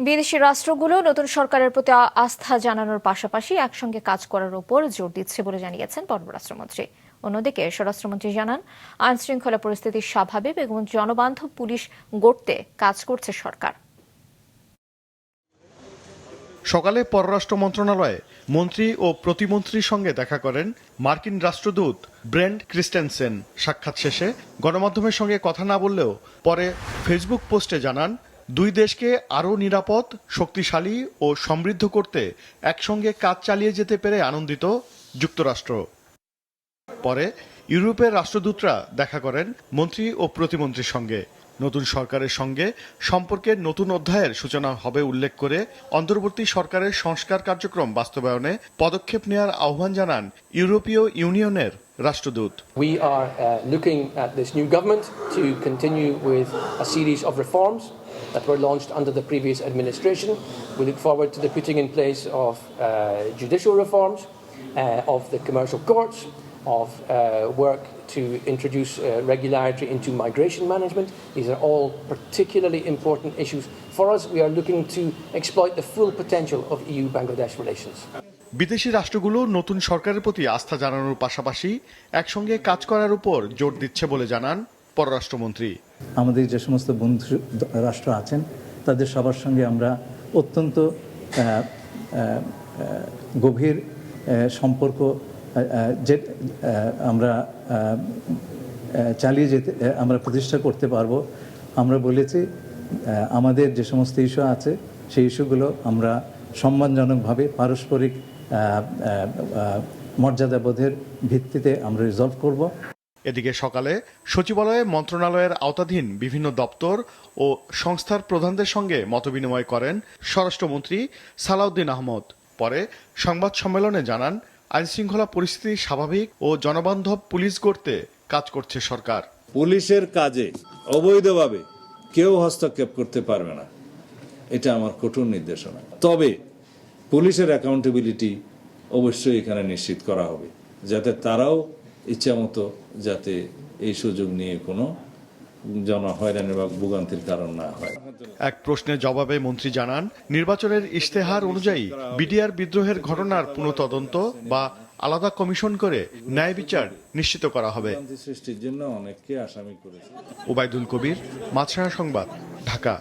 বিদেশি রাষ্ট্রগুলো নতুন সরকারের প্রতি আস্থা জানানোর পাশাপাশি একসঙ্গে কাজ করার উপর জোর দিচ্ছে বলে জানিয়েছেন পররাষ্ট্রমন্ত্রী। অন্যদিকে স্বরাষ্ট্রমন্ত্রী জানান, আইন শৃঙ্খলা পরিস্থিতি স্বাভাবিক এবং জনবান্ধব পুলিশ গড়তে কাজ করছে সরকার। সকালে পররাষ্ট্র মন্ত্রণালয়ে মন্ত্রী ও প্রতিমন্ত্রীর সঙ্গে দেখা করেন মার্কিন রাষ্ট্রদূত ব্রেন্ট ক্রিস্টেনসেন। সাক্ষাৎ শেষে গণমাধ্যমের সঙ্গে কথা না বললেও পরে ফেসবুক পোস্টে জানান, দুই দেশকে আরও নিরাপদ, শক্তিশালী ও সমৃদ্ধ করতে একসঙ্গে কাজ চালিয়ে যেতে পেরে আনন্দিত যুক্তরাষ্ট্র। পরে ইউরোপের রাষ্ট্রদূতরা দেখা করেন মন্ত্রী ও প্রতিমন্ত্রীর সঙ্গে। নতুন সরকারের সঙ্গে সম্পর্কের নতুন অধ্যায়ের সূচনা হবে উল্লেখ করে অন্তর্বর্তী সরকারের সংস্কার কার্যক্রম বাস্তবায়নে পদক্ষেপ নেওয়ার আহ্বান জানান ইউরোপীয় ইউনিয়নের রাষ্ট্রদূত। We are looking at this new government to continue with a series of reforms that were launched under the previous administration. We look forward to the putting in place of judicial reforms, of the commercial courts, of work to introduce regularity into migration management. These are all particularly important issues for us. We are looking to exploit the full potential of EU-Bangladesh relations. বিদেশি রাষ্ট্রগুলো নতুন সরকারের প্রতি আস্থা জানানোর পাশাপাশি একসঙ্গে কাজ করার উপর জোর দিচ্ছে বলে জানান পররাষ্ট্রমন্ত্রী। আমাদের যে সমস্ত বন্ধু রাষ্ট্র আছেন তাদের সবার সঙ্গে আমরা অত্যন্ত গভীর সম্পর্ক যে আমরা চালিয়ে যেতে আমরা প্রতিষ্ঠা করতে পারবো। আমরা বলেছি আমাদের যে সমস্ত ইস্যু আছে সেই ইস্যুগুলো আমরা সম্মানজনকভাবে পারস্পরিক মর্যাদাবোধের ভিত্তিতে আমরা রিজলভ করব। এদিকে সকালে সচিবালয়ে মন্ত্রণালয়ের আওতাধীন বিভিন্ন দপ্তর ও সংস্থার প্রধানদের সঙ্গে মতবিনিময় করেন স্বরাষ্ট্রমন্ত্রী সালাউদ্দিন আহমদ। পরে সংবাদ সম্মেলনে জানান, আইনশৃঙ্খলা পরিস্থিতি স্বাভাবিক ও জনবান্ধব পুলিশ গড়তে কাজ করছে সরকার। পুলিশের কাজে অবৈধভাবে কেউ হস্তক্ষেপ করতে পারবে না, এটা আমার কঠোর নির্দেশনা। তবে পুলিশের অ্যাকাউন্টেবিলিটি অবশ্যই এখানে নিশ্চিত করা হবে, যাতে তারাও ইচ্ছামতো যাতে এই সুযোগ নিয়ে কোনো জনহয়রানি বা ভোগান্তির কারণ না হয়। এক প্রশ্নের জবাবে মন্ত্রী জানান, নির্বাচনের ইশতেহার অনুযায়ী বিডিআর বিদ্রোহের ঘটনার পুনঃতদন্ত বা আলাদা কমিশন করে ন্যায় বিচার নিশ্চিত করা হবে। সৃষ্টির জন্য অনেককে আসামি করেছে। ওবায়দুল কবির, মাছরাঙা সংবাদ, ঢাকা।